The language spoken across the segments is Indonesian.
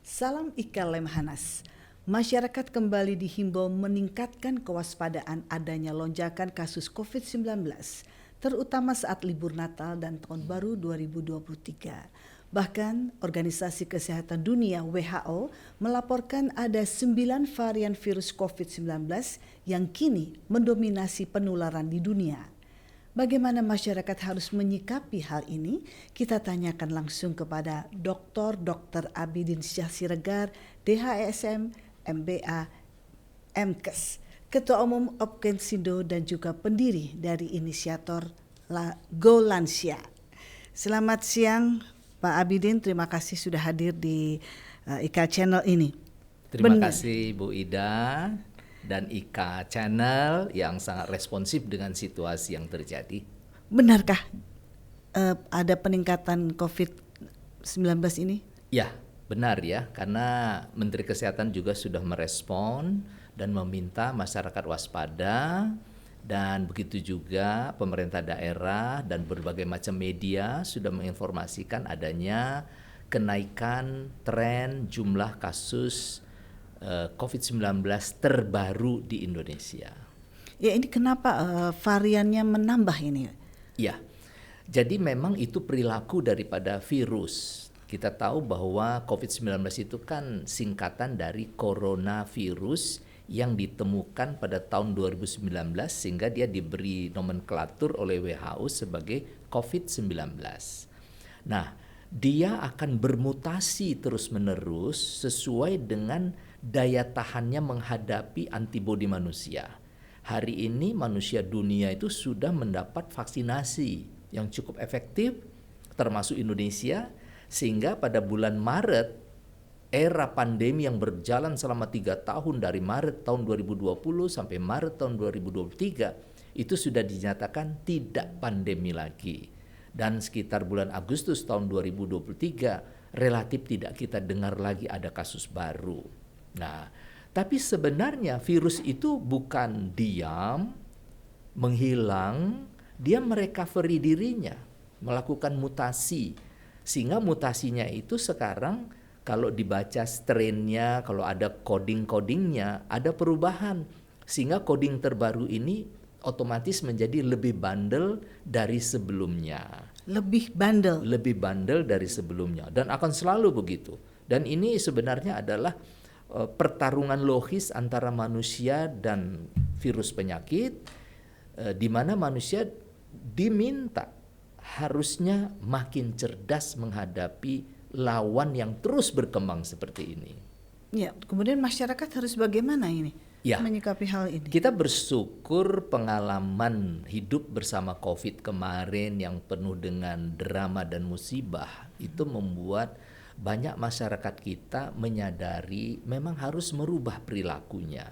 Salam Ika Lemhanas. Masyarakat kembali dihimbau meningkatkan kewaspadaan adanya lonjakan kasus COVID-19, terutama saat libur Natal dan Tahun Baru 2023. Bahkan, Organisasi Kesehatan Dunia (WHO) melaporkan ada 9 varian virus COVID-19 yang kini mendominasi penularan di dunia. Bagaimana masyarakat harus menyikapi hal ini? Kita tanyakan langsung kepada Dr. Abidin Syah Siregar, DHSM, MBA, MKes, Ketua Umum Opkensindo dan juga pendiri dari inisiator Go Lansia. Selamat siang Pak Abidin, terima kasih sudah hadir di IKA Channel ini. Terima kasih Bu Ida dan IKA Channel yang sangat responsif dengan situasi yang terjadi. Benarkah ada peningkatan COVID-19 ini? Ya, benar ya, karena Menteri Kesehatan juga sudah merespon dan meminta masyarakat waspada, dan begitu juga pemerintah daerah dan berbagai macam media sudah menginformasikan adanya kenaikan tren jumlah kasus COVID-19 terbaru di Indonesia. Ya, ini kenapa variannya menambah ini? Ya, jadi memang itu perilaku daripada virus. Kita tahu bahwa COVID-19 itu kan singkatan dari coronavirus yang ditemukan pada tahun 2019 sehingga dia diberi nomenklatur oleh WHO sebagai COVID-19. Nah, dia akan bermutasi terus-menerus sesuai dengan daya tahannya menghadapi antibodi manusia. Hari ini manusia dunia itu sudah mendapat vaksinasi yang cukup efektif, termasuk Indonesia, sehingga pada bulan Maret, era pandemi yang berjalan selama 3 tahun dari Maret tahun 2020 sampai Maret tahun 2023, itu sudah dinyatakan tidak pandemi lagi. Dan sekitar bulan Agustus tahun 2023 relatif tidak kita dengar lagi ada kasus baru. Nah, tapi sebenarnya virus itu bukan diam, menghilang, dia merecovery dirinya, melakukan mutasi. Sehingga mutasinya itu sekarang kalau dibaca strain-nya, kalau ada coding-codingnya, ada perubahan. Sehingga coding terbaru ini otomatis menjadi lebih bandel dari sebelumnya. Lebih bandel? Lebih bandel dari sebelumnya, dan akan selalu begitu. Dan ini sebenarnya adalah pertarungan logis antara manusia dan virus penyakit, di mana manusia diminta harusnya makin cerdas menghadapi lawan yang terus berkembang seperti ini. Ya, kemudian masyarakat harus bagaimana ini? Ya, menyikapi hal ini. Kita bersyukur pengalaman hidup bersama COVID kemarin yang penuh dengan drama dan musibah itu membuat banyak masyarakat kita menyadari memang harus merubah perilakunya.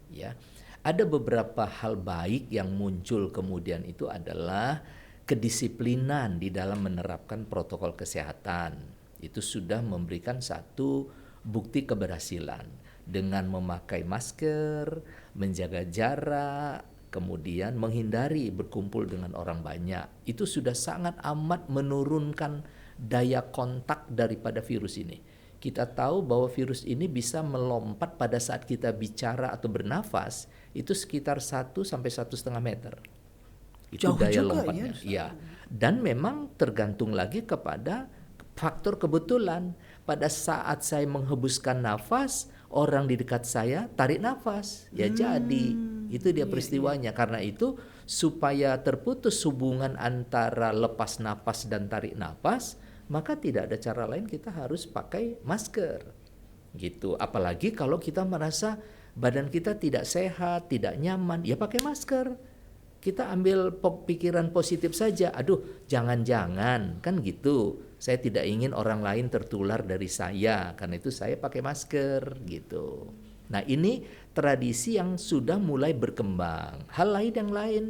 Ya, ada beberapa hal baik yang muncul kemudian itu adalah kedisiplinan di dalam menerapkan protokol kesehatan. Itu sudah memberikan satu bukti keberhasilan. Dengan memakai masker, menjaga jarak, kemudian menghindari berkumpul dengan orang banyak. Itu sudah sangat amat menurunkan daya kontak daripada virus ini. Kita tahu bahwa virus ini bisa melompat pada saat kita bicara atau bernafas, itu sekitar 1 sampai 1,5 meter. Itu Jauh daya juga, lompatnya. Ya. Dan memang tergantung lagi kepada faktor kebetulan. Pada saat saya menghembuskan nafas, orang di dekat saya tarik nafas, ya jadi itu dia peristiwanya. Karena itu supaya terputus hubungan antara lepas nafas dan tarik nafas, maka tidak ada cara lain, kita harus pakai masker gitu. Apalagi kalau kita merasa badan kita tidak sehat, tidak nyaman, ya pakai masker. Kita ambil pikiran positif saja, aduh jangan-jangan kan gitu, saya tidak ingin orang lain tertular dari saya, karena itu saya pakai masker gitu. Nah, ini tradisi yang sudah mulai berkembang. Hal lain yang lain,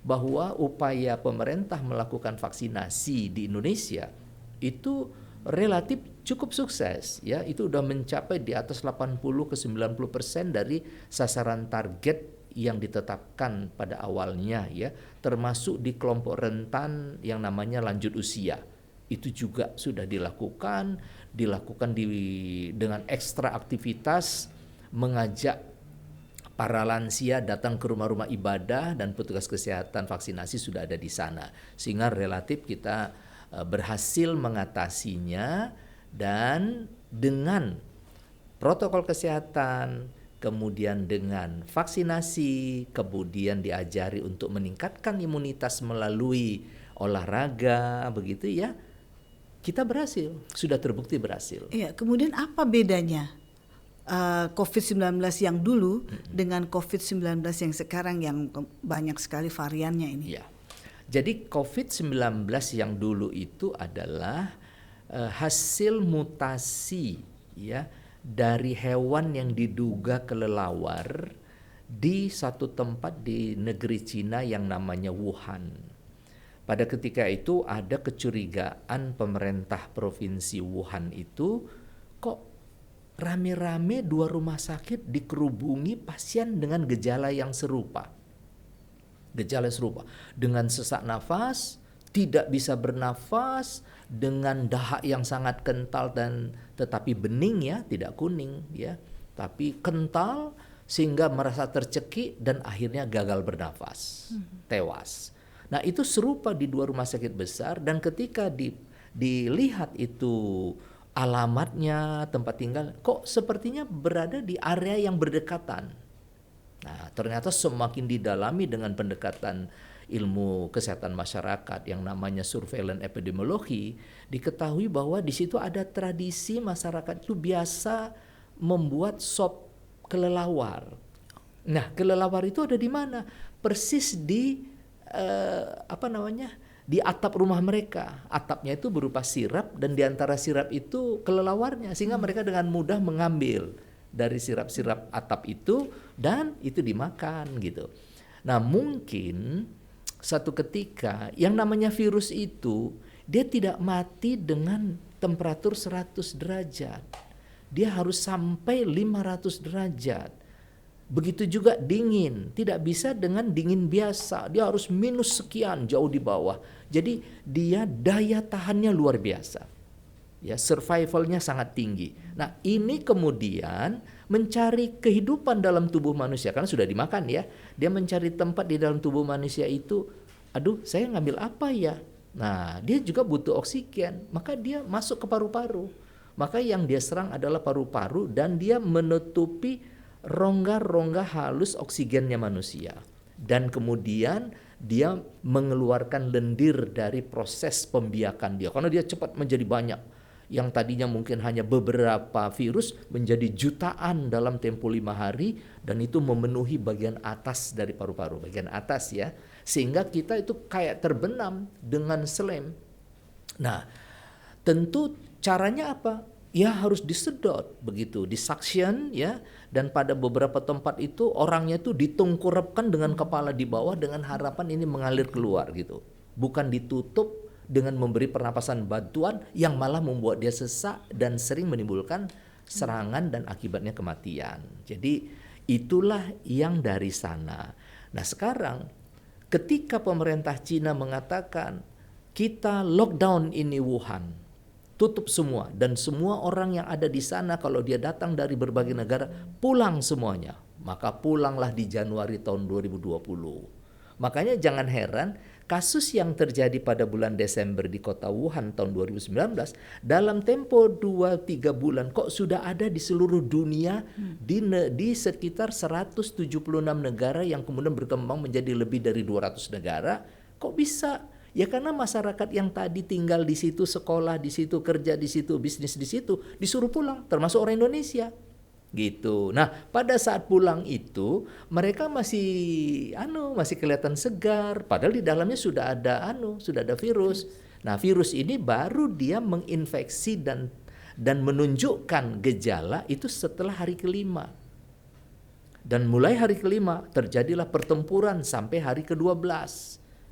bahwa upaya pemerintah melakukan vaksinasi di Indonesia itu relatif cukup sukses, ya. Itu udah mencapai di atas 80 ke 90% dari sasaran target yang ditetapkan pada awalnya, ya, termasuk di kelompok rentan yang namanya lanjut usia. itu juga sudah dilakukan dengan ekstra aktivitas mengajak para lansia datang ke rumah-rumah ibadah dan petugas kesehatan vaksinasi sudah ada di sana. Sehingga relatif kita berhasil mengatasinya dan dengan protokol kesehatan, kemudian dengan vaksinasi, kemudian diajari untuk meningkatkan imunitas melalui olahraga, begitu ya. Kita berhasil, sudah terbukti berhasil. Iya, kemudian apa bedanya COVID-19 yang dulu dengan COVID-19 yang sekarang yang banyak sekali variannya ini? Ya. Jadi COVID-19 yang dulu itu adalah hasil mutasi ya dari hewan yang diduga kelelawar di satu tempat di negeri Cina yang namanya Wuhan. Pada ketika itu ada kecurigaan pemerintah provinsi Wuhan itu, kok rame-rame 2 rumah sakit dikerubungi pasien dengan gejala yang serupa. Gejala serupa dengan sesak nafas, tidak bisa bernafas, dengan dahak yang sangat kental dan tetapi bening ya, tidak kuning ya, tapi kental sehingga merasa tercekik dan akhirnya gagal bernafas, tewas. Nah, itu serupa di 2 rumah sakit besar dan ketika dilihat itu alamatnya, tempat tinggal, kok sepertinya berada di area yang berdekatan. Nah, ternyata semakin didalami dengan pendekatan ilmu kesehatan masyarakat yang namanya surveillance epidemiologi, diketahui bahwa di situ ada tradisi masyarakat itu biasa membuat sop kelelawar. Nah, kelelawar itu ada di mana? Persis di di atap rumah mereka. Atapnya itu berupa sirap dan di antara sirap itu kelelawarnya sehingga mereka dengan mudah mengambil dari sirap-sirap atap itu dan itu dimakan gitu. Nah, mungkin satu ketika yang namanya virus itu dia tidak mati dengan temperatur 100 derajat. Dia harus sampai 500 derajat. Begitu juga dingin, tidak bisa dengan dingin biasa. Dia harus minus sekian, jauh di bawah. Jadi dia daya tahannya luar biasa. Ya, survivalnya sangat tinggi. Nah, ini kemudian mencari kehidupan dalam tubuh manusia karena sudah dimakan ya. Dia mencari tempat di dalam tubuh manusia itu. Aduh, saya ngambil apa ya? Nah, dia juga butuh oksigen, maka dia masuk ke paru-paru. Maka yang dia serang adalah paru-paru dan dia menutupi rongga-rongga halus oksigennya manusia. Dan kemudian dia mengeluarkan lendir dari proses pembiakan dia. Karena dia cepat menjadi banyak. Yang tadinya mungkin hanya beberapa virus menjadi jutaan dalam tempo 5 hari. Dan itu memenuhi bagian atas dari paru-paru. Bagian atas ya. Sehingga kita itu kayak terbenam dengan selem. Nah, tentu caranya apa? Ya harus disedot begitu, disuction ya, dan pada beberapa tempat itu orangnya itu ditengkurapkan dengan kepala di bawah dengan harapan ini mengalir keluar gitu. Bukan ditutup dengan memberi pernapasan bantuan yang malah membuat dia sesak dan sering menimbulkan serangan dan akibatnya kematian. Jadi itulah yang dari sana. Nah, sekarang ketika pemerintah Cina mengatakan kita lockdown ini Wuhan, tutup semua dan semua orang yang ada di sana kalau dia datang dari berbagai negara pulang semuanya. Maka pulanglah di Januari tahun 2020. Makanya jangan heran kasus yang terjadi pada bulan Desember di kota Wuhan tahun 2019 dalam tempo 2-3 bulan kok sudah ada di seluruh dunia di sekitar 176 negara yang kemudian berkembang menjadi lebih dari 200 negara. Kok bisa? Ya karena masyarakat yang tadi tinggal di situ, sekolah di situ, kerja di situ, bisnis di situ, disuruh pulang, termasuk orang Indonesia. Gitu. Nah, pada saat pulang itu mereka masih kelihatan segar, padahal di dalamnya sudah ada virus. Nah, virus ini baru dia menginfeksi dan menunjukkan gejala itu setelah hari ke-5. Dan mulai hari ke-5 terjadilah pertempuran sampai hari ke-12.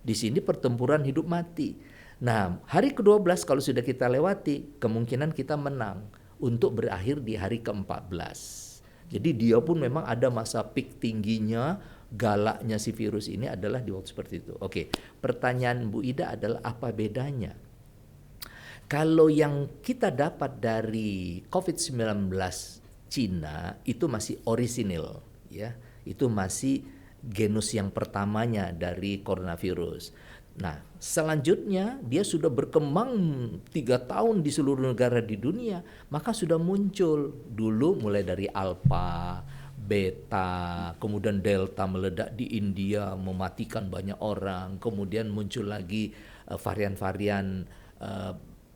Di sini pertempuran hidup mati. Nah, hari ke-12 kalau sudah kita lewati, kemungkinan kita menang untuk berakhir di hari ke-14. Jadi dia pun memang ada masa peak tingginya, galaknya si virus ini adalah di waktu seperti itu. Oke, pertanyaan Bu Ida adalah apa bedanya? Kalau yang kita dapat dari COVID-19 Cina itu masih orisinil, ya. Itu masih genus yang pertamanya dari coronavirus. Nah, selanjutnya dia sudah berkembang 3 tahun di seluruh negara di dunia, maka sudah muncul dulu mulai dari alpha, beta, kemudian delta meledak di India mematikan banyak orang, kemudian muncul lagi varian-varian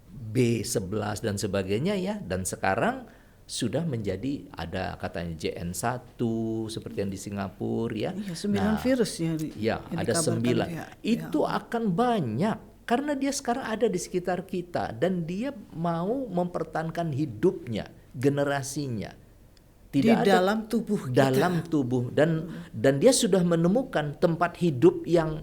B11 dan sebagainya ya, dan sekarang sudah menjadi ada katanya JN1 seperti yang di Singapura ya. Iya, 9 virus ya. Ya, yang ada dikabarkan 9. ya. Itu akan banyak karena dia sekarang ada di sekitar kita dan dia mau mempertahankan hidupnya, generasinya. Di dalam tubuh kita. Dalam tubuh dan dia sudah menemukan tempat hidup yang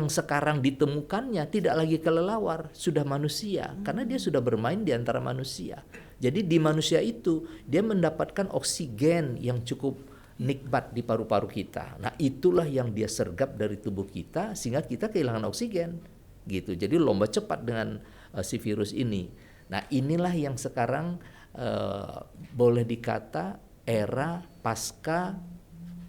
sekarang ditemukannya tidak lagi kelelawar, sudah manusia karena dia sudah bermain di antara manusia. Jadi di manusia itu dia mendapatkan oksigen yang cukup nikmat di paru-paru kita. Nah, itulah yang dia sergap dari tubuh kita sehingga kita kehilangan oksigen gitu. Jadi lomba cepat dengan si virus ini. Nah, inilah yang sekarang boleh dikata era pasca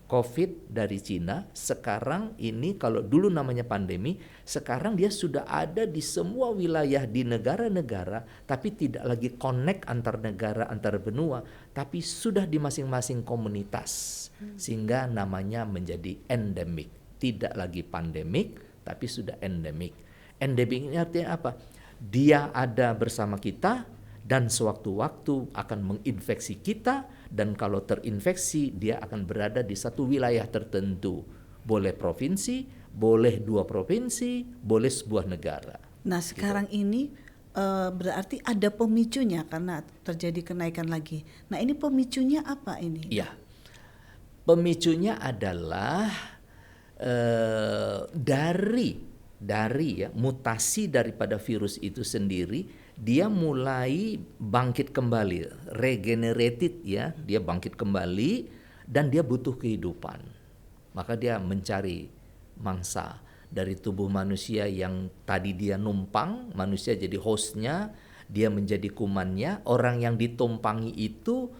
COVID dari Cina. Sekarang ini kalau dulu namanya pandemi, sekarang dia sudah ada di semua wilayah di negara-negara, tapi tidak lagi connect antar negara, antar benua, tapi sudah di masing-masing komunitas. Sehingga namanya menjadi endemik. Tidak lagi pandemik, tapi sudah endemik. Endemik ini artinya apa? Dia ada bersama kita dan sewaktu-waktu akan menginfeksi kita, dan kalau terinfeksi dia akan berada di satu wilayah tertentu. Boleh provinsi, boleh 2 provinsi, boleh sebuah negara. Nah, sekarang ini berarti ada pemicunya karena terjadi kenaikan lagi. Nah, ini pemicunya apa ini? Iya. Pemicunya adalah dari ya mutasi daripada virus itu sendiri. Dia mulai bangkit kembali, regenerated ya, dia bangkit kembali dan dia butuh kehidupan. Maka dia mencari mangsa dari tubuh manusia yang tadi dia numpang, manusia jadi hostnya, dia menjadi kumannya. Orang yang ditumpangi itu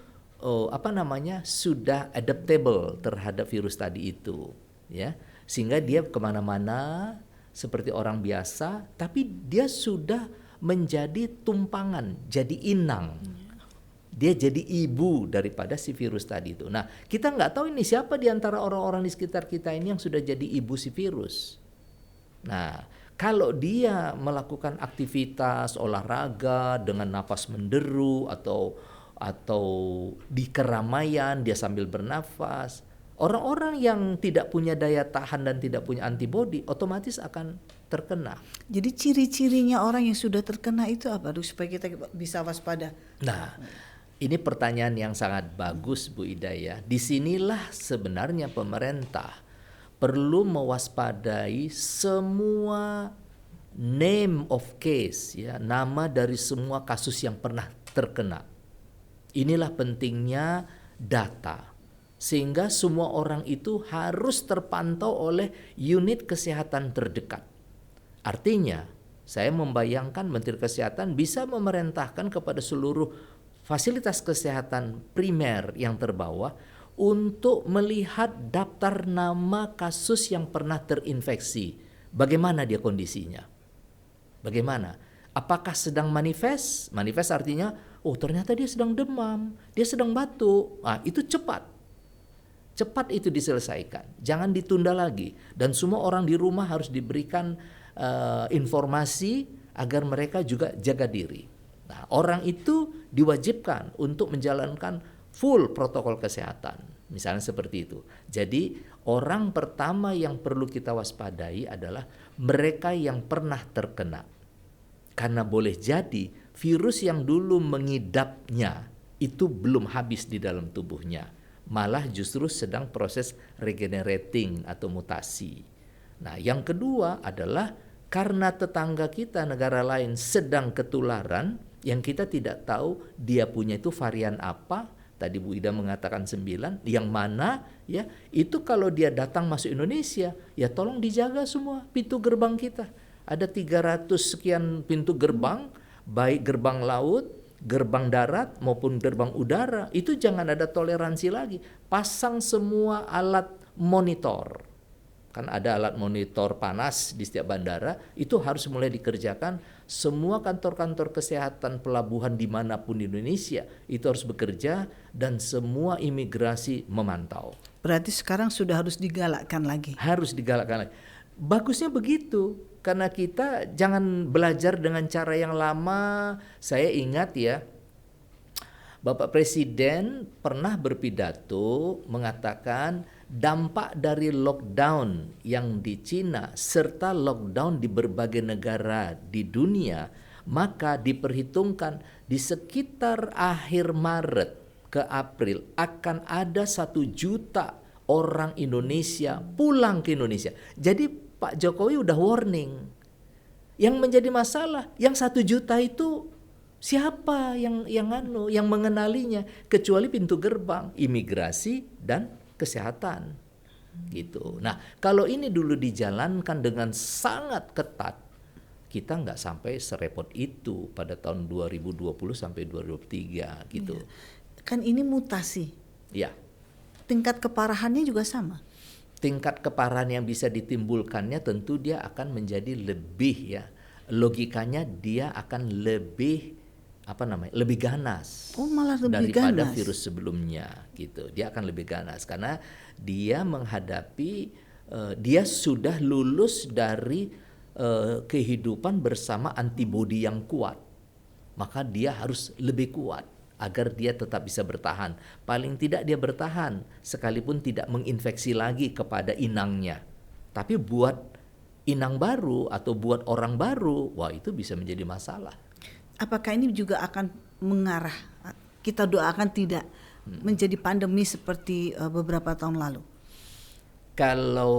sudah adaptable terhadap virus tadi itu, ya, sehingga dia kemana-mana seperti orang biasa, tapi dia sudah menjadi tumpangan, jadi inang. Dia jadi ibu daripada si virus tadi itu. Nah, kita nggak tahu ini siapa di antara orang-orang di sekitar kita ini yang sudah jadi ibu si virus. Nah, kalau dia melakukan aktivitas olahraga dengan napas menderu atau di keramaian dia sambil bernafas, orang-orang yang tidak punya daya tahan dan tidak punya antibodi otomatis akan terkena. Jadi ciri-cirinya orang yang sudah terkena itu apa, supaya kita bisa waspada? Nah, ini pertanyaan yang sangat bagus, Bu Ida ya. Disinilah sebenarnya pemerintah perlu mewaspadai semua name of case, ya, nama dari semua kasus yang pernah terkena. Inilah pentingnya data. Sehingga semua orang itu harus terpantau oleh unit kesehatan terdekat. Artinya, saya membayangkan Menteri Kesehatan bisa memerintahkan kepada seluruh fasilitas kesehatan primer yang terbawah untuk melihat daftar nama kasus yang pernah terinfeksi. Bagaimana dia kondisinya? Bagaimana? Apakah sedang manifest? Manifest artinya, oh ternyata dia sedang demam, dia sedang batuk. Nah, itu cepat. Cepat itu diselesaikan. Jangan ditunda lagi. Dan semua orang di rumah harus diberikan informasi agar mereka juga jaga diri. Nah, orang itu diwajibkan untuk menjalankan full protokol kesehatan. Misalnya seperti itu. Jadi orang pertama yang perlu kita waspadai adalah mereka yang pernah terkena. Karena boleh jadi virus yang dulu mengidapnya itu belum habis di dalam tubuhnya. Malah justru sedang proses regenerating atau mutasi. Nah, yang kedua adalah karena tetangga kita negara lain sedang ketularan yang kita tidak tahu dia punya itu varian apa. Tadi Bu Ida mengatakan 9, yang mana ya itu kalau dia datang masuk Indonesia ya tolong dijaga semua pintu gerbang kita. Ada 300 sekian pintu gerbang, baik gerbang laut, gerbang darat maupun gerbang udara, itu jangan ada toleransi lagi. Pasang semua alat monitor. Kan ada alat monitor panas di setiap bandara, itu harus mulai dikerjakan. Semua kantor-kantor kesehatan pelabuhan dimanapun di Indonesia itu harus bekerja, dan semua imigrasi memantau. Berarti sekarang sudah harus digalakkan lagi. Harus digalakkan lagi. Bagusnya begitu, karena kita jangan belajar dengan cara yang lama. Saya ingat ya, Bapak Presiden pernah berpidato mengatakan dampak dari lockdown yang di Cina serta lockdown di berbagai negara di dunia, maka diperhitungkan di sekitar akhir Maret ke April akan ada 1 juta orang Indonesia pulang ke Indonesia. Jadi Pak Jokowi udah warning. Yang menjadi masalah, yang 1 juta itu siapa yang mengenalinya, kecuali pintu gerbang, imigrasi dan kesehatan gitu. Nah, kalau ini dulu dijalankan dengan sangat ketat, kita nggak sampai serepot itu pada tahun 2020 sampai 2023 gitu. Iya. Kan ini mutasi. Ya. Tingkat keparahannya juga sama. Tingkat keparahan yang bisa ditimbulkannya tentu dia akan menjadi lebih, ya. Logikanya dia akan lebih lebih ganas. Oh, malah lebih daripada ganas. virus sebelumnya gitu. Dia akan lebih ganas karena dia menghadapi dia sudah lulus dari kehidupan bersama antibodi yang kuat. Maka dia harus lebih kuat agar dia tetap bisa bertahan. Paling tidak dia bertahan sekalipun tidak menginfeksi lagi kepada inangnya. Tapi buat inang baru atau buat orang baru, wah itu bisa menjadi masalah. Apakah ini juga akan mengarah, kita doakan tidak menjadi pandemi seperti beberapa tahun lalu? Kalau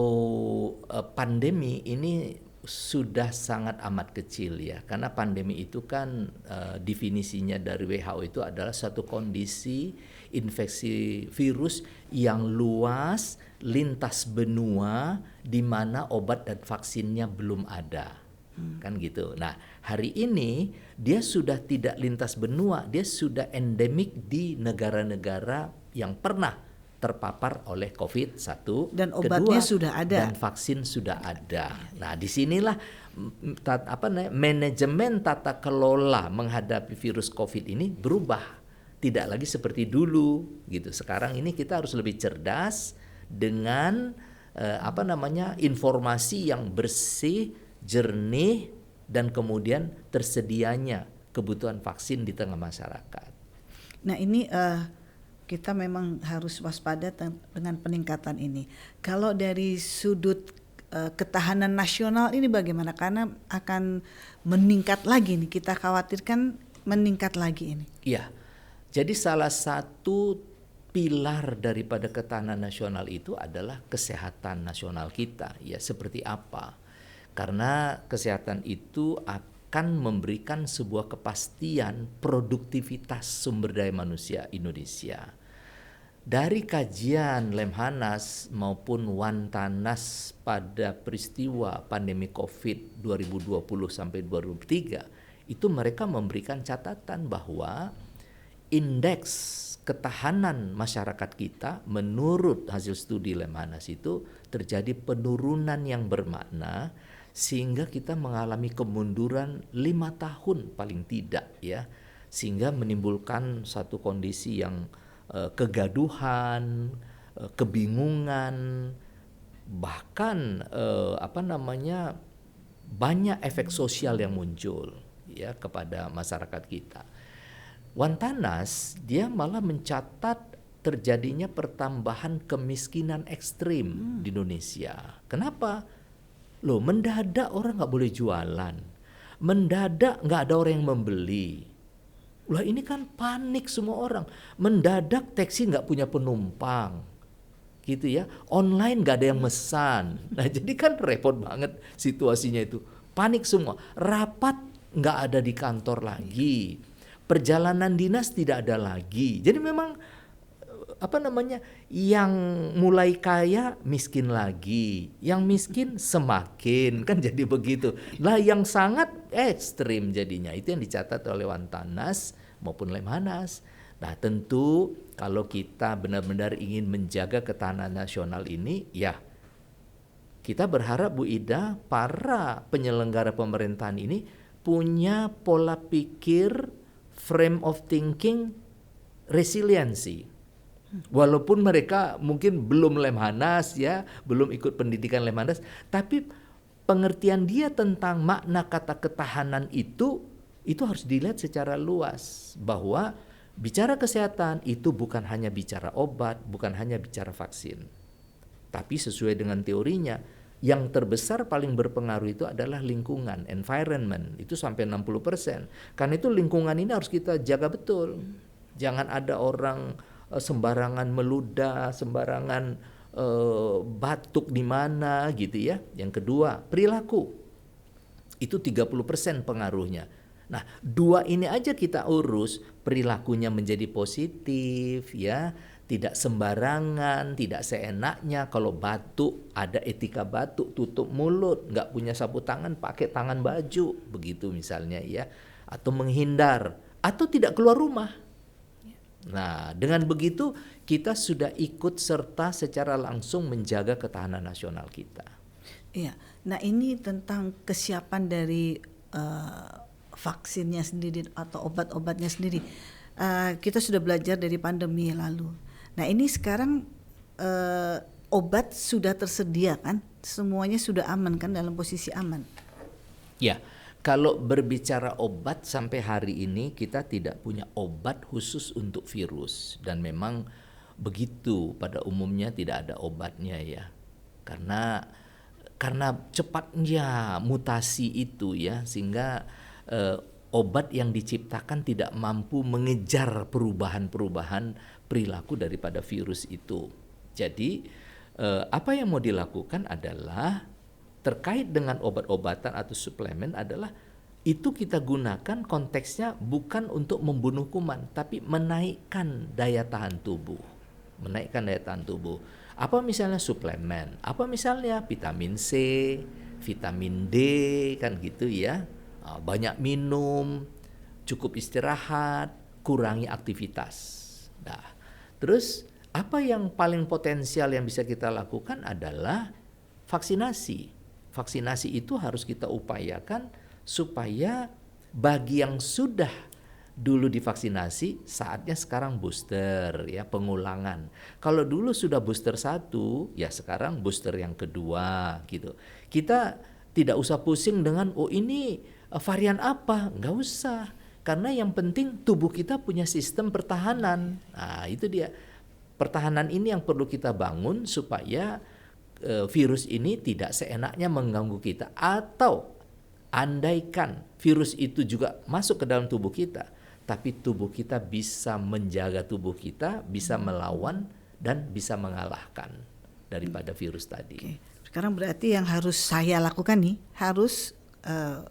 pandemi ini sudah sangat amat kecil ya, karena pandemi itu kan definisinya dari WHO itu adalah suatu kondisi infeksi virus yang luas, lintas benua, di mana obat dan vaksinnya belum ada. Kan gitu. Nah, hari ini dia sudah tidak lintas benua, dia sudah endemik di negara-negara yang pernah terpapar oleh COVID-1, dan obatnya kedua, sudah ada, dan vaksin sudah ada. Nah, disinilah manajemen tata kelola menghadapi virus COVID ini berubah, tidak lagi seperti dulu gitu. Sekarang ini kita harus lebih cerdas dengan informasi yang bersih, jernih, dan kemudian tersedianya kebutuhan vaksin di tengah masyarakat. Nah, ini kita memang harus waspada dengan peningkatan ini. Kalau dari sudut ketahanan nasional ini bagaimana? Karena akan meningkat lagi nih, kita khawatirkan meningkat lagi ini. Iya, jadi salah satu pilar daripada ketahanan nasional itu adalah kesehatan nasional kita. Ya, seperti apa? Karena kesehatan itu akan memberikan sebuah kepastian produktivitas sumber daya manusia Indonesia. Dari kajian Lemhanas maupun Wantanas pada peristiwa pandemi COVID 2020 sampai 2023, itu mereka memberikan catatan bahwa indeks ketahanan masyarakat kita menurut hasil studi Lemhanas itu terjadi penurunan yang bermakna, sehingga kita mengalami kemunduran 5 tahun paling tidak ya, sehingga menimbulkan satu kondisi yang kegaduhan, kebingungan, bahkan banyak efek sosial yang muncul ya kepada masyarakat kita. Wantanas dia malah mencatat terjadinya pertambahan kemiskinan ekstrim di Indonesia. Kenapa? Loh, mendadak orang nggak boleh jualan, mendadak nggak ada orang yang membeli. Lah ini kan panik semua orang. Mendadak taksi nggak punya penumpang, gitu ya. Online nggak ada yang mesan. Nah jadi kan repot banget situasinya itu. Panik semua. Rapat nggak ada di kantor lagi. Perjalanan dinas tidak ada lagi. Jadi memang apa namanya, yang mulai kaya miskin lagi, yang miskin semakin, kan jadi begitu. Lah yang sangat ekstrim jadinya, itu yang dicatat oleh Wantanas maupun Lemhanas. Nah tentu kalau kita benar-benar ingin menjaga ketahanan nasional ini, ya kita berharap Bu Ida, para penyelenggara pemerintahan ini punya pola pikir, frame of thinking, resiliensi. Walaupun mereka mungkin belum Lemhanas ya, belum ikut pendidikan Lemhanas, tapi pengertian dia tentang makna kata ketahanan itu harus dilihat secara luas, bahwa bicara kesehatan itu bukan hanya bicara obat, bukan hanya bicara vaksin. Tapi sesuai dengan teorinya, yang terbesar paling berpengaruh itu adalah lingkungan, environment, itu sampai 60%. Karena itu lingkungan ini harus kita jaga betul. Jangan ada orang sembarangan meludah, sembarangan batuk di mana gitu ya. Yang kedua, perilaku. Itu 30% pengaruhnya. Nah, dua ini aja kita urus, perilakunya menjadi positif ya, tidak sembarangan, tidak seenaknya. Kalau batuk, ada etika batuk, tutup mulut, nggak punya sapu tangan, pakai tangan baju, begitu misalnya ya. Atau menghindar, atau tidak keluar rumah. Nah, dengan begitu kita sudah ikut serta secara langsung menjaga ketahanan nasional kita. Iya, nah ini tentang kesiapan dari vaksinnya sendiri atau obat-obatnya sendiri. Kita sudah belajar dari pandemi lalu. Nah ini sekarang obat sudah tersedia kan? Semuanya sudah aman kan, dalam posisi aman? Ya. Kalau berbicara obat, sampai hari ini kita tidak punya obat khusus untuk virus, dan memang begitu pada umumnya tidak ada obatnya ya, karena cepatnya mutasi itu ya, sehingga obat yang diciptakan tidak mampu mengejar perubahan-perubahan perilaku daripada virus itu. Jadi apa yang mau dilakukan adalah terkait dengan obat-obatan atau suplemen adalah itu kita gunakan konteksnya bukan untuk membunuh kuman, tapi menaikkan daya tahan tubuh. Menaikkan daya tahan tubuh. Apa misalnya suplemen? Apa misalnya vitamin C, vitamin D, kan gitu ya. Banyak minum, cukup istirahat, kurangi aktivitas. Nah, terus apa yang paling potensial yang bisa kita lakukan adalah vaksinasi. Vaksinasi itu harus kita upayakan supaya bagi yang sudah dulu divaksinasi, saatnya sekarang booster ya, pengulangan. Kalau dulu sudah booster 1, ya sekarang booster yang kedua gitu. Kita tidak usah pusing dengan ini varian apa, nggak usah. Karena yang penting tubuh kita punya sistem pertahanan. Nah itu dia, pertahanan ini yang perlu kita bangun supaya virus ini tidak seenaknya mengganggu kita. Atau andaikan virus itu juga masuk ke dalam tubuh kita, tapi tubuh kita bisa menjaga tubuh kita, bisa melawan dan bisa mengalahkan daripada virus tadi. Oke. Sekarang berarti yang harus saya lakukan nih, harus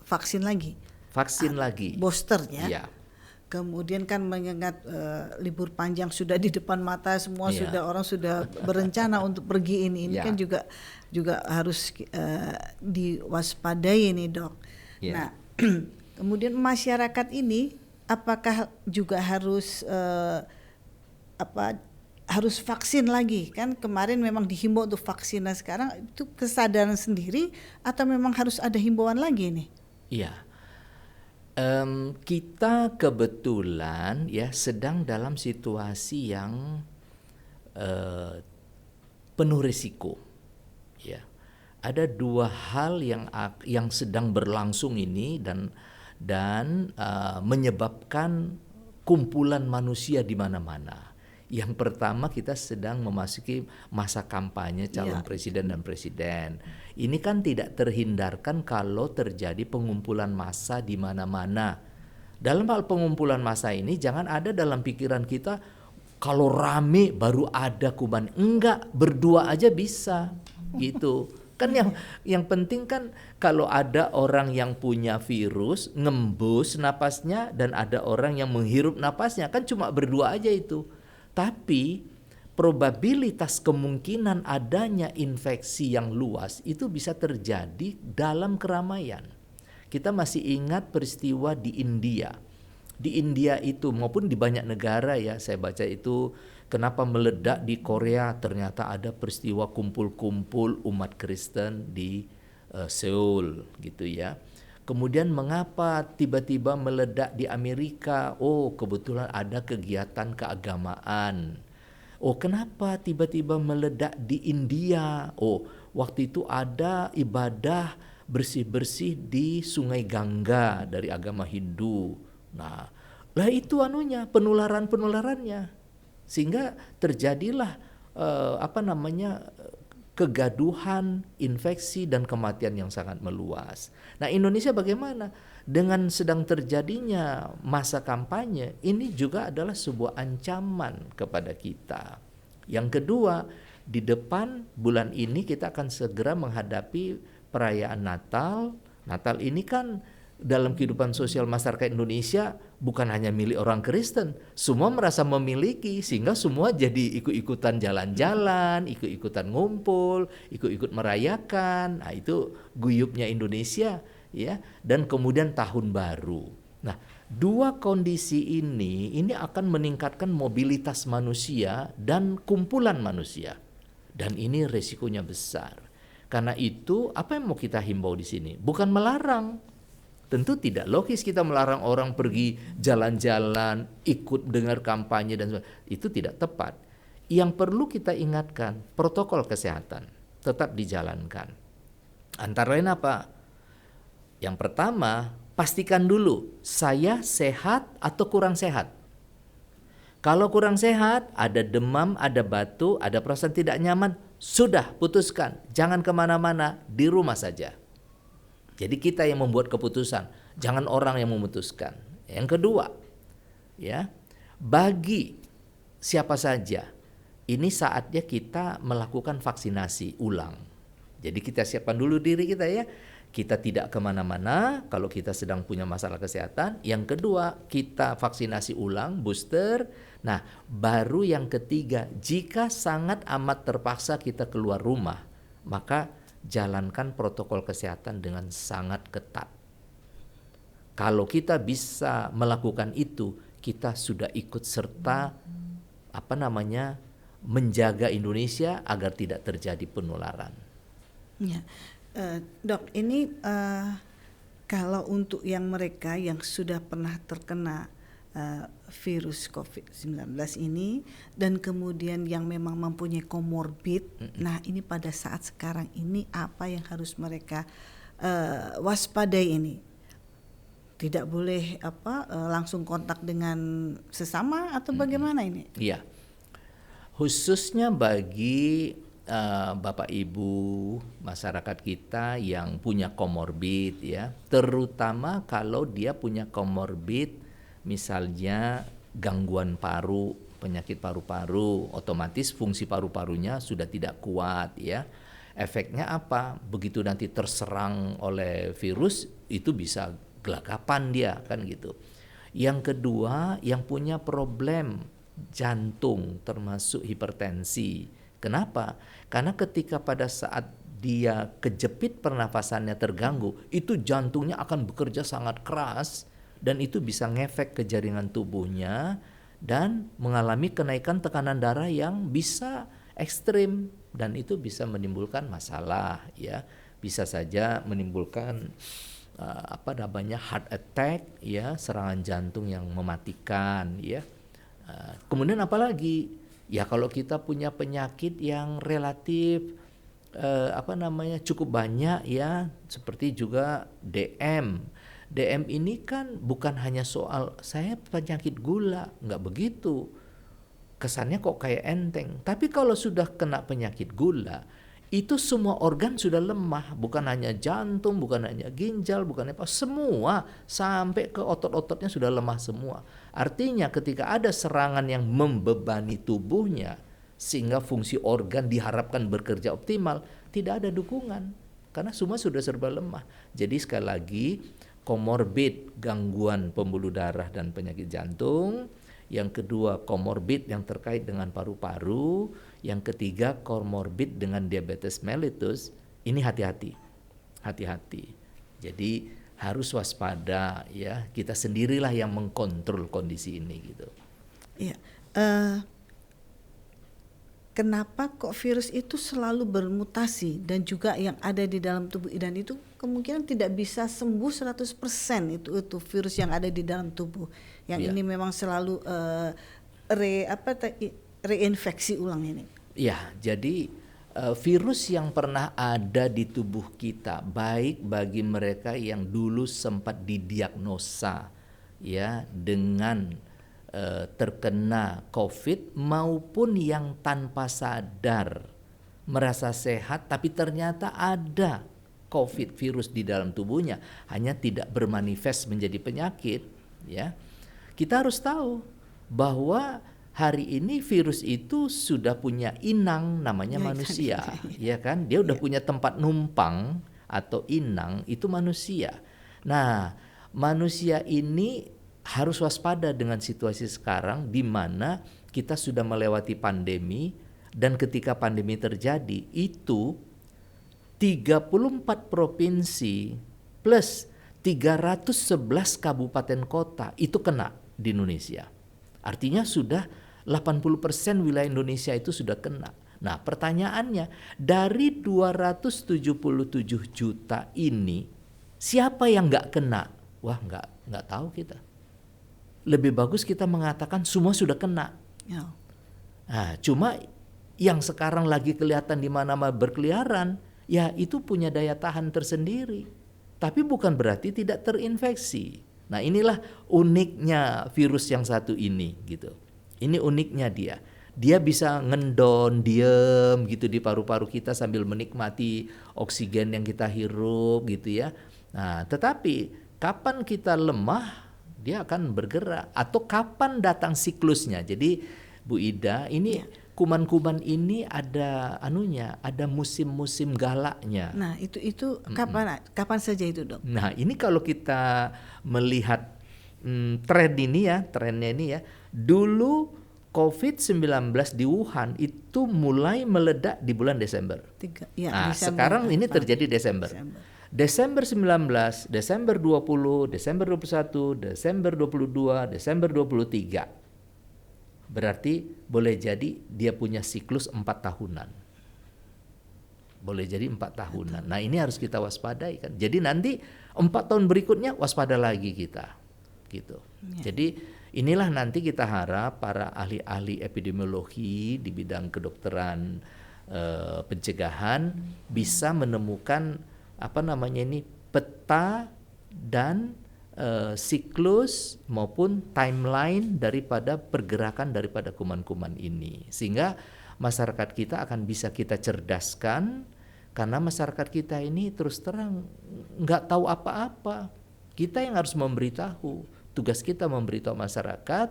vaksin lagi. Vaksin lagi. Booster ya. Iya. Kemudian kan mengingat libur panjang sudah di depan mata semua, Iya. orang sudah berencana untuk pergi ini Iya. kan juga harus diwaspadai nih dok. Iya. Nah kemudian masyarakat ini apakah juga harus harus vaksin lagi kan? Kemarin memang dihimbau untuk vaksin, nah sekarang itu kesadaran sendiri atau memang harus ada himbauan lagi nih? Iya. Kita kebetulan ya sedang dalam situasi yang penuh risiko. Ya, ada dua hal yang sedang berlangsung ini dan menyebabkan kumpulan manusia di mana-mana. Yang pertama, kita sedang memasuki masa kampanye calon presiden dan presiden. Ini kan tidak terhindarkan kalau terjadi pengumpulan massa di mana-mana. Dalam hal pengumpulan massa ini jangan ada dalam pikiran kita kalau rame baru ada kuman. Enggak, berdua aja bisa gitu. Kan yang penting kan kalau ada orang yang punya virus ngembus napasnya dan ada orang yang menghirup napasnya, kan cuma berdua aja itu. Tapi probabilitas kemungkinan adanya infeksi yang luas itu bisa terjadi dalam keramaian. Kita masih ingat peristiwa di India. Di India itu maupun di banyak negara ya, saya baca itu kenapa meledak di Korea, ternyata ada peristiwa kumpul-kumpul umat Kristen di Seoul gitu ya. Kemudian mengapa tiba-tiba meledak di Amerika? Oh, kebetulan ada kegiatan keagamaan. Oh, kenapa tiba-tiba meledak di India? Oh, waktu itu ada ibadah bersih-bersih di Sungai Gangga dari agama Hindu. Nah, lah itu penularannya. Sehingga terjadilah kegaduhan, infeksi dan kematian yang sangat meluas. Nah, Indonesia bagaimana? Dengan sedang terjadinya masa kampanye, ini juga adalah sebuah ancaman kepada kita. Yang kedua, di depan bulan ini kita akan segera menghadapi perayaan Natal. Natal ini kan dalam kehidupan sosial masyarakat Indonesia bukan hanya milik orang Kristen, semua merasa memiliki, sehingga semua jadi ikut-ikutan jalan-jalan, ikut-ikutan ngumpul, ikut-ikut merayakan. Nah, itu guyupnya Indonesia ya. Dan kemudian tahun baru. Nah, dua kondisi ini akan meningkatkan mobilitas manusia dan kumpulan manusia. Dan ini resikonya besar. Karena itu apa yang mau kita himbau di sini? Bukan melarang. Tentu tidak logis kita melarang orang pergi jalan-jalan, ikut dengar kampanye dan sebagainya. Itu tidak tepat. Yang perlu kita ingatkan, protokol kesehatan tetap dijalankan. Antara lain apa? Yang pertama, pastikan dulu saya sehat atau kurang sehat. Kalau kurang sehat, ada demam, ada batuk, ada perasaan tidak nyaman, sudah putuskan, jangan kemana-mana, di rumah saja. Jadi kita yang membuat keputusan, jangan orang yang memutuskan. Yang kedua, ya, bagi siapa saja, ini saatnya kita melakukan vaksinasi ulang. Jadi kita siapkan dulu diri kita ya. Kita tidak kemana-mana kalau kita sedang punya masalah kesehatan. Yang kedua, kita vaksinasi ulang, booster. Nah, baru yang ketiga, jika sangat amat terpaksa kita keluar rumah, maka jalankan protokol kesehatan dengan sangat ketat. Kalau kita bisa melakukan itu, kita sudah ikut serta menjaga Indonesia agar tidak terjadi penularan. Ya. Dok, ini kalau untuk yang mereka yang sudah pernah terkena virus COVID-19 ini dan kemudian yang memang mempunyai komorbid, nah ini pada saat sekarang ini apa yang harus mereka waspadai ini? Tidak boleh langsung kontak dengan sesama atau bagaimana ini? Iya, khususnya bagi Bapak Ibu masyarakat kita yang punya komorbid ya, terutama kalau dia punya komorbid misalnya gangguan paru, penyakit paru-paru, otomatis fungsi paru-parunya sudah tidak kuat ya. Efeknya apa? Begitu nanti terserang oleh virus itu bisa gelagapan dia kan gitu. Yang kedua, yang punya problem jantung termasuk hipertensi. Kenapa? Karena ketika pada saat dia kejepit pernafasannya terganggu, itu jantungnya akan bekerja sangat keras dan itu bisa ngefek ke jaringan tubuhnya dan mengalami kenaikan tekanan darah yang bisa ekstrim dan itu bisa menimbulkan masalah ya. Bisa saja menimbulkan heart attack ya, serangan jantung yang mematikan ya. Kemudian apalagi? Ya kalau kita punya penyakit yang relatif cukup banyak ya, seperti juga DM. DM ini kan bukan hanya soal saya penyakit gula, nggak begitu. Kesannya kok kayak enteng. Tapi kalau sudah kena penyakit gula, itu semua organ sudah lemah, bukan hanya jantung, bukan hanya ginjal, bukan apa, semua sampai ke otot-ototnya sudah lemah semua. Artinya ketika ada serangan yang membebani tubuhnya sehingga fungsi organ diharapkan bekerja optimal, tidak ada dukungan karena semua sudah serba lemah. Jadi sekali lagi, komorbid, gangguan pembuluh darah dan penyakit jantung yang kedua komorbid yang terkait dengan paru-paru, yang ketiga komorbid dengan diabetes mellitus, ini hati-hati. Hati-hati. Jadi harus waspada ya. Kita sendirilah yang mengkontrol kondisi ini gitu. Iya. Kenapa kok virus itu selalu bermutasi dan juga yang ada di dalam tubuh Idan itu kemungkinan tidak bisa sembuh 100% itu virus yang ada di dalam tubuh. Yang ini memang selalu reinfeksi ulang ini. Ya, jadi virus yang pernah ada di tubuh kita, baik bagi mereka yang dulu sempat didiagnosa ya dengan terkena COVID maupun yang tanpa sadar merasa sehat tapi ternyata ada COVID virus di dalam tubuhnya, hanya tidak bermanifest menjadi penyakit ya. Kita harus tahu bahwa hari ini virus itu sudah punya inang namanya manusia, ya kan? Dia udah punya tempat numpang atau inang itu manusia. Nah, manusia ini harus waspada dengan situasi sekarang di mana kita sudah melewati pandemi dan ketika pandemi terjadi itu 34 provinsi plus 311 kabupaten kota itu kena di Indonesia. Artinya sudah 80% wilayah Indonesia itu sudah kena. Nah, pertanyaannya dari 277 juta ini siapa yang nggak kena? Wah, nggak tahu kita. Lebih bagus kita mengatakan semua sudah kena. Ya. Nah, cuma yang sekarang lagi kelihatan di mana-mana berkeliaran, ya itu punya daya tahan tersendiri. Tapi bukan berarti tidak terinfeksi. Nah, inilah uniknya virus yang satu ini gitu. Ini uniknya dia. Dia bisa ngendon, diem gitu di paru-paru kita sambil menikmati oksigen yang kita hirup gitu ya. Nah, tetapi kapan kita lemah, dia akan bergerak atau kapan datang siklusnya. Jadi Bu Ida, ini kuman-kuman ini ada anunya, ada musim-musim galaknya. Nah, itu kapan saja itu, Dok? Nah, ini kalau kita melihat trennya ini ya. Dulu COVID-19 di Wuhan itu mulai meledak di bulan Desember. Desember, sekarang ini terjadi Desember. Desember 19, Desember 20, Desember 21, Desember 22, Desember 23. Berarti boleh jadi dia punya siklus 4 tahunan. Boleh jadi 4 tahunan. Nah, ini harus kita waspadai kan. Jadi nanti 4 tahun berikutnya waspada lagi kita. Gitu. Ya. Jadi inilah nanti kita harap para ahli-ahli epidemiologi di bidang kedokteran pencegahan bisa menemukan peta dan siklus maupun timeline daripada pergerakan daripada kuman-kuman ini, sehingga masyarakat kita akan bisa kita cerdaskan, karena masyarakat kita ini terus terang nggak tahu apa-apa. Kita yang harus memberitahu, tugas kita memberitahu masyarakat,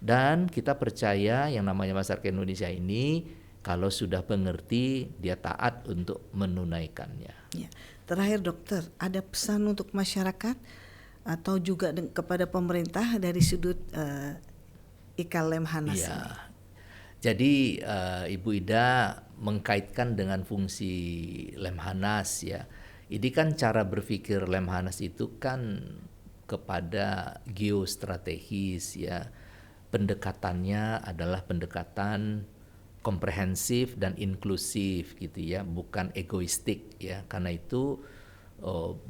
dan kita percaya yang namanya masyarakat Indonesia ini kalau sudah mengerti dia taat untuk menunaikannya. Ya. Terakhir dokter, ada pesan untuk masyarakat atau juga kepada pemerintah dari sudut IKA Lemhanas? Ya. Jadi Ibu Ida mengkaitkan dengan fungsi Lemhanas ya. Ini kan cara berpikir Lemhanas itu kan kepada geostrategis ya. Pendekatannya adalah pendekatan komprehensif dan inklusif gitu ya, bukan egoistik ya. Karena itu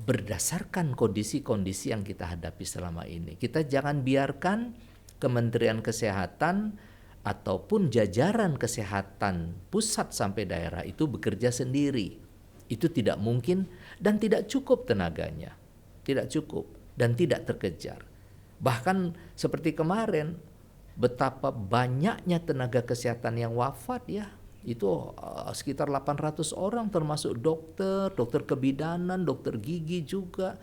berdasarkan kondisi-kondisi yang kita hadapi selama ini, kita jangan biarkan Kementerian Kesehatan ataupun jajaran kesehatan pusat sampai daerah itu bekerja sendiri. Itu tidak mungkin dan tidak cukup tenaganya, tidak cukup dan tidak terkejar. Bahkan seperti kemarin, betapa banyaknya tenaga kesehatan yang wafat ya. Itu sekitar 800 orang termasuk dokter kebidanan, dokter gigi juga,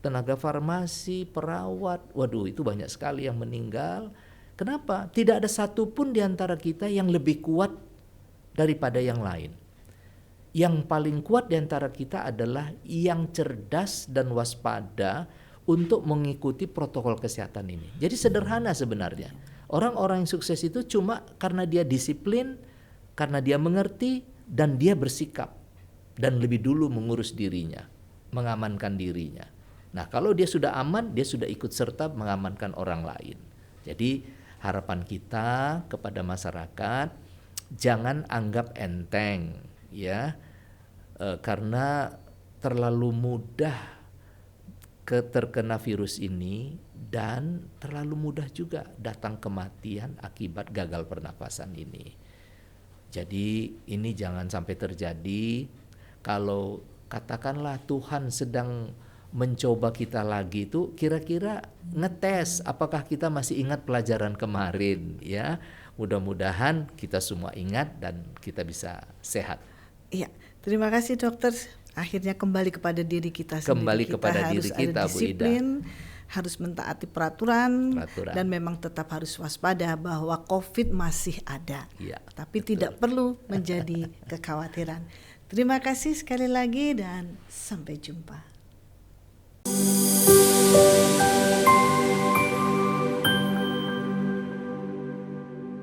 tenaga farmasi, perawat. Waduh, itu banyak sekali yang meninggal. Kenapa? Tidak ada satupun di antara kita yang lebih kuat daripada yang lain. Yang paling kuat di antara kita adalah yang cerdas dan waspada untuk mengikuti protokol kesehatan ini. Jadi sederhana sebenarnya. Orang-orang yang sukses itu cuma karena dia disiplin, karena dia mengerti, dan dia bersikap. Dan lebih dulu mengurus dirinya, mengamankan dirinya. Nah, kalau dia sudah aman, dia sudah ikut serta mengamankan orang lain. Jadi harapan kita kepada masyarakat, jangan anggap enteng ya, karena terlalu mudah terkena virus ini dan terlalu mudah juga datang kematian akibat gagal pernapasan ini. Jadi ini jangan sampai terjadi. Kalau katakanlah Tuhan sedang mencoba kita lagi, itu kira-kira ngetes apakah kita masih ingat pelajaran kemarin ya. Mudah-mudahan kita semua ingat dan kita bisa sehat. Iya, terima kasih dokter. Akhirnya kembali kepada diri kita sendiri. Kembali kepada diri kita, harus ada Bu Ida. disiplin, harus mentaati peraturan, dan memang tetap harus waspada bahwa COVID masih ada. Ya, tapi betul. tidak perlu menjadi kekhawatiran. Terima kasih sekali lagi dan sampai jumpa.